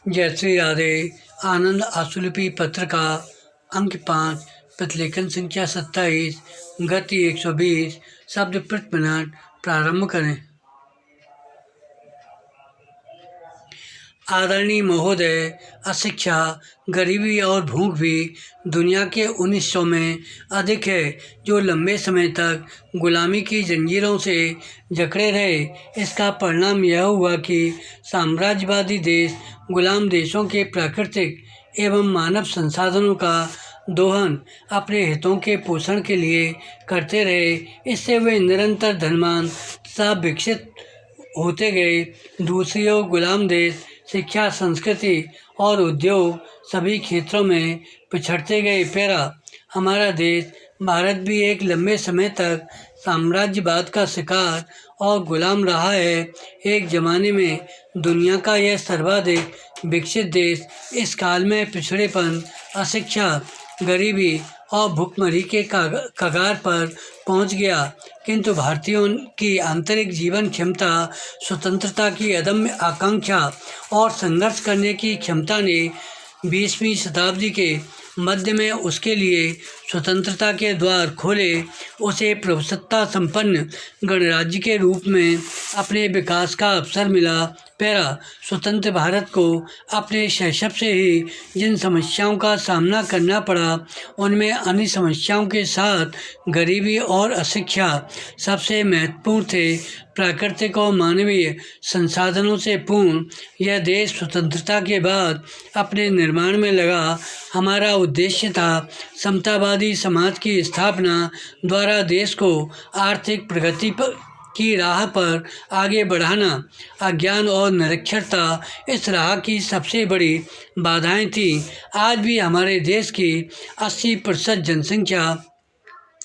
जय श्री राधे। आनंद आशुलिपि पत्र का अंक 5, प्रतिलेखन संख्या 27, गति 120, शब्द प्रति मिनट। प्रारंभ करें। आदरणीय महोदय, अशिक्षा, गरीबी और भूख भी दुनिया के उन हिस्सों में अधिक है जो लंबे समय तक गुलामी की जंजीरों से जकड़े रहे। इसका परिणाम यह हुआ कि साम्राज्यवादी देश गुलाम देशों के प्राकृतिक एवं मानव संसाधनों का दोहन अपने हितों के पोषण के लिए करते रहे। इससे वे निरंतर धनवान तथा विकसित होते गए। दूसरी ओर गुलाम देश शिक्षा, संस्कृति और उद्योग सभी क्षेत्रों में पिछड़ते गए। हमारा देश भारत भी एक लंबे समय तक साम्राज्यवाद का शिकार और गुलाम रहा है। एक ज़माने में दुनिया का यह सर्वाधिक विकसित देश इस काल में पिछड़ेपन, अशिक्षा, गरीबी और भुखमरी के कगार पर पहुंच गया। किंतु भारतीयों की आंतरिक जीवन क्षमता, स्वतंत्रता की अदम्य आकांक्षा और संघर्ष करने की क्षमता ने 20वीं शताब्दी के मध्य में उसके लिए स्वतंत्रता के द्वार खोले। उसे प्रभुसत्ता संपन्न गणराज्य के रूप में अपने विकास का अवसर मिला। स्वतंत्र भारत को अपने शैशव से ही जिन समस्याओं का सामना करना पड़ा, उनमें अन्य समस्याओं के साथ गरीबी और अशिक्षा सबसे महत्वपूर्ण थे। प्राकृतिक और मानवीय संसाधनों से पूर्ण यह देश स्वतंत्रता के बाद अपने निर्माण में लगा। हमारा उद्देश्य था समतावादी समाज की स्थापना द्वारा देश को आर्थिक प्रगति की राह पर आगे बढ़ाना। अज्ञान और निरक्षरता इस राह की सबसे बड़ी बाधाएं थीं। आज भी हमारे देश की 80% जनसंख्या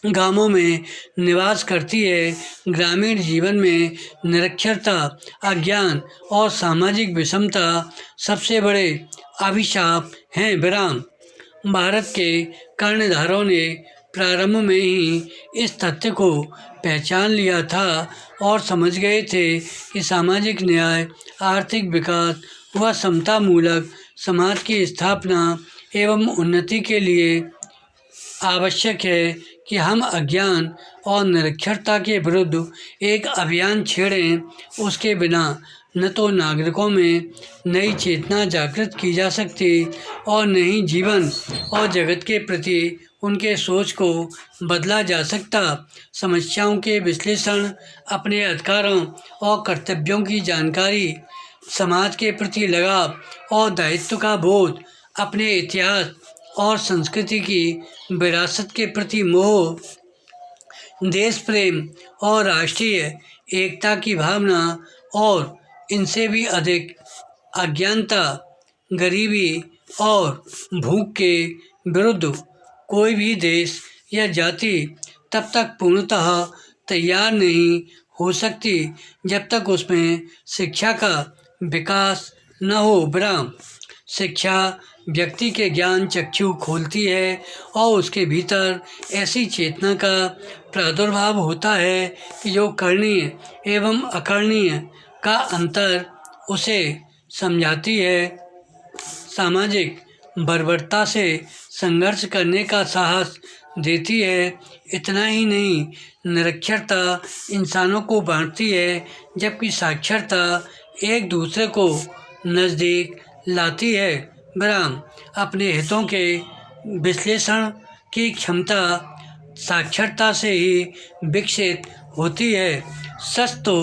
गांवों में निवास करती है। ग्रामीण जीवन में निरक्षरता, अज्ञान और सामाजिक विषमता सबसे बड़े अभिशाप हैं। भारत के कर्णधारों ने प्रारंभ में ही इस तथ्य को पहचान लिया था और समझ गए थे कि सामाजिक न्याय, आर्थिक विकास व समतामूलक समाज की स्थापना एवं उन्नति के लिए आवश्यक है कि हम अज्ञान और निरक्षरता के विरुद्ध एक अभियान छेड़ें। उसके बिना न तो नागरिकों में नई चेतना जागृत की जा सकती और न ही जीवन और जगत के प्रति उनके सोच को बदला जा सकता। समस्याओं के विश्लेषण, अपने अधिकारों और कर्तव्यों की जानकारी, समाज के प्रति लगाव और दायित्व का बोध, अपने इतिहास और संस्कृति की विरासत के प्रति मोह, देश प्रेम और राष्ट्रीय एकता की भावना और इनसे भी अधिक अज्ञानता, गरीबी और भूख के विरुद्ध कोई भी देश या जाति तब तक पूर्णतः तैयार नहीं हो सकती जब तक उसमें शिक्षा का विकास न हो। शिक्षा व्यक्ति के ज्ञान चक्षु खोलती है और उसके भीतर ऐसी चेतना का प्रादुर्भाव होता है कि जो करणीय एवं अकरणीय का अंतर उसे समझाती है। सामाजिक बर्बरता से संघर्ष करने का साहस देती है। इतना ही नहीं, निरक्षरता इंसानों को बांटती है जबकि साक्षरता एक दूसरे को नज़दीक लाती है। अपने हितों के विश्लेषण की क्षमता साक्षरता से ही विकसित होती है। सच तो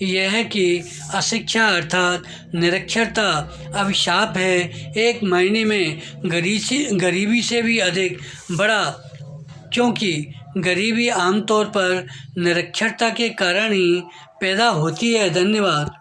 यह है कि अशिक्षा अर्थात निरक्षरता अभिशाप है, एक मायने में गरीबी से भी अधिक बड़ा, क्योंकि गरीबी आमतौर पर निरक्षरता के कारण ही पैदा होती है। धन्यवाद।